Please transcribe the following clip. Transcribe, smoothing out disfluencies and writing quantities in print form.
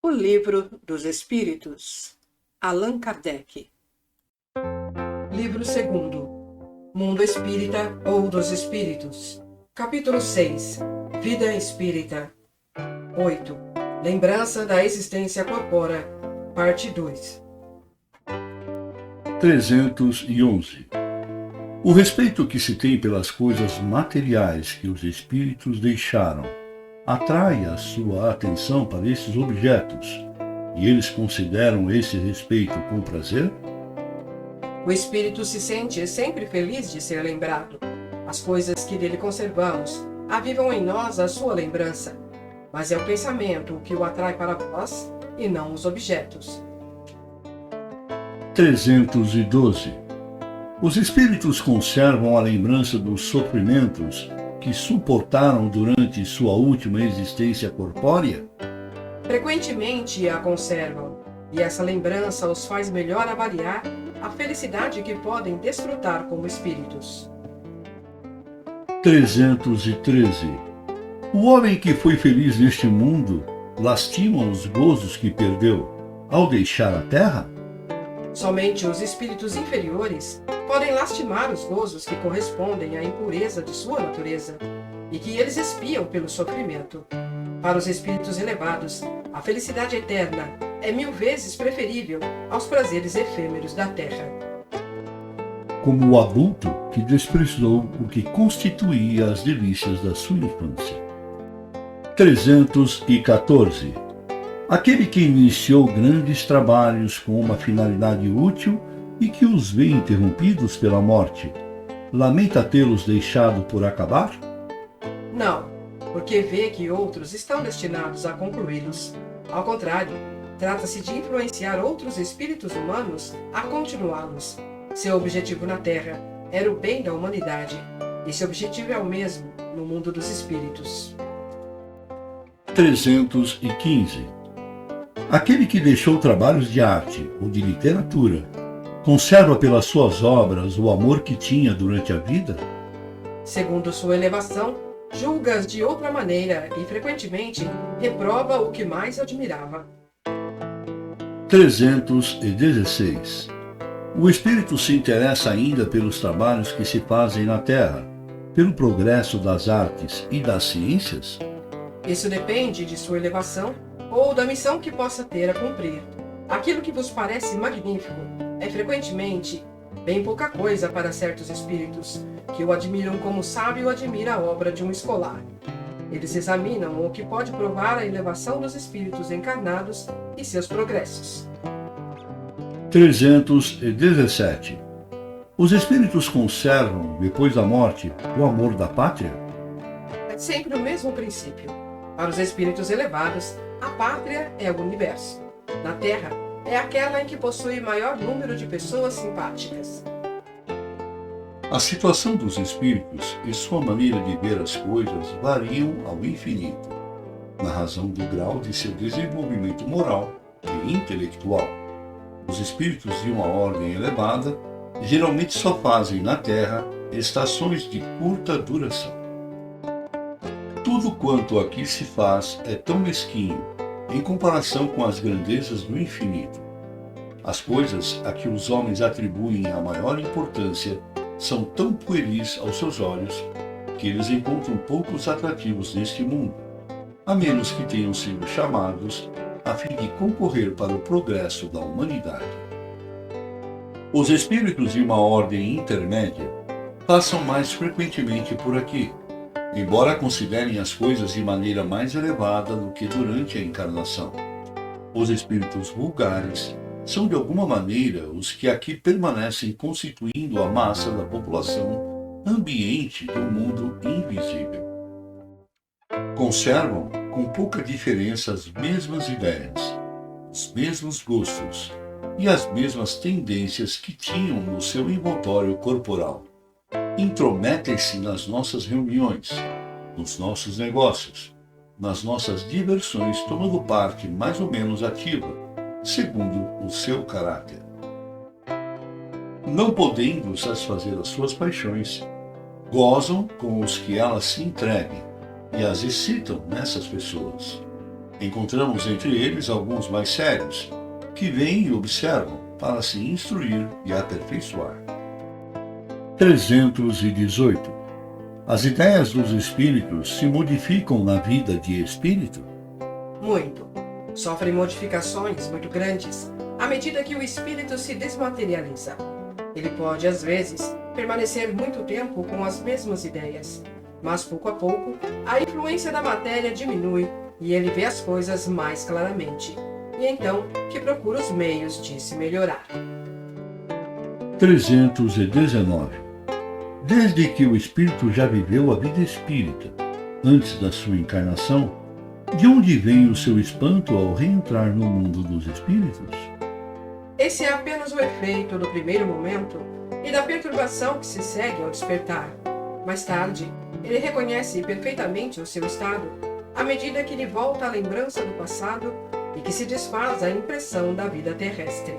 O Livro dos Espíritos, Allan Kardec. Livro 2º, Mundo Espírita ou dos Espíritos. Capítulo 6, Vida Espírita. 8. Lembrança da existência corpórea. Parte 2. 311. O respeito que se tem pelas coisas materiais que os espíritos deixaram atrai a sua atenção para esses objetos, e eles consideram esse respeito com prazer? O espírito se sente sempre feliz de ser lembrado. As coisas que dele conservamos avivam em nós a sua lembrança, mas é o pensamento que o atrai para vós e não os objetos. 312. Os espíritos conservam a lembrança dos sofrimentos que suportaram durante sua última existência corpórea? Frequentemente a conservam, e essa lembrança os faz melhor avaliar a felicidade que podem desfrutar como espíritos. 313. O homem que foi feliz neste mundo lastima os gozos que perdeu ao deixar a terra? Somente os espíritos inferiores podem lastimar os gozos que correspondem à impureza de sua natureza e que eles expiam pelo sofrimento. Para os espíritos elevados, a felicidade eterna é 1000 vezes preferível aos prazeres efêmeros da terra. Como o adulto que desprezou o que constituía as delícias da sua infância. 314. Aquele que iniciou grandes trabalhos com uma finalidade útil e que os vê interrompidos pela morte, lamenta tê-los deixado por acabar? Não, porque vê que outros estão destinados a concluí-los. Ao contrário, trata-se de influenciar outros espíritos humanos a continuá-los. Seu objetivo na Terra era o bem da humanidade. Esse objetivo é o mesmo no mundo dos espíritos. 315. Aquele que deixou trabalhos de arte ou de literatura conserva pelas suas obras o amor que tinha durante a vida? Segundo sua elevação, julga-as de outra maneira e frequentemente reprova o que mais admirava. 316. O espírito se interessa ainda pelos trabalhos que se fazem na Terra, pelo progresso das artes e das ciências? Isso depende de sua elevação ou da missão que possa ter a cumprir. Aquilo que vos parece magnífico é frequentemente bem pouca coisa para certos espíritos, que o admiram como sábio admira a obra de um escolar. Eles examinam o que pode provar a elevação dos espíritos encarnados e seus progressos. 317. Os espíritos conservam, depois da morte, o amor da pátria? É sempre o mesmo princípio. Para os espíritos elevados, a pátria é o universo. Na Terra, é aquela em que possui maior número de pessoas simpáticas. A situação dos espíritos e sua maneira de ver as coisas variam ao infinito, na razão do grau de seu desenvolvimento moral e intelectual. Os espíritos de uma ordem elevada geralmente só fazem na Terra estações de curta duração. Tudo quanto aqui se faz é tão mesquinho em comparação com as grandezas do infinito. As coisas a que os homens atribuem a maior importância são tão pueris aos seus olhos que eles encontram poucos atrativos neste mundo, a menos que tenham sido chamados a fim de concorrer para o progresso da humanidade. Os espíritos de uma ordem intermédia passam mais frequentemente por aqui, embora considerem as coisas de maneira mais elevada do que durante a encarnação. Os espíritos vulgares são de alguma maneira os que aqui permanecem constituindo a massa da população ambiente do mundo invisível. Conservam com pouca diferença as mesmas ideias, os mesmos gostos e as mesmas tendências que tinham no seu envoltório corporal. Intrometem-se nas nossas reuniões, nos nossos negócios, nas nossas diversões, tomando parte mais ou menos ativa, segundo o seu caráter. Não podendo satisfazer as suas paixões, gozam com os que elas se entreguem e as excitam nessas pessoas. Encontramos entre eles alguns mais sérios, que vêm e observam para se instruir e aperfeiçoar. 318. As ideias dos espíritos se modificam na vida de espírito? Muito. Sofrem modificações muito grandes à medida que o espírito se desmaterializa. Ele pode, às vezes, permanecer muito tempo com as mesmas ideias, mas pouco a pouco a influência da matéria diminui e ele vê as coisas mais claramente, e então que procura os meios de se melhorar. 319. Desde que o espírito já viveu a vida espírita, antes da sua encarnação, de onde vem o seu espanto ao reentrar no mundo dos espíritos? Esse é apenas o efeito do primeiro momento e da perturbação que se segue ao despertar. Mais tarde, ele reconhece perfeitamente o seu estado, à medida que lhe volta a lembrança do passado e que se desfaz a impressão da vida terrestre.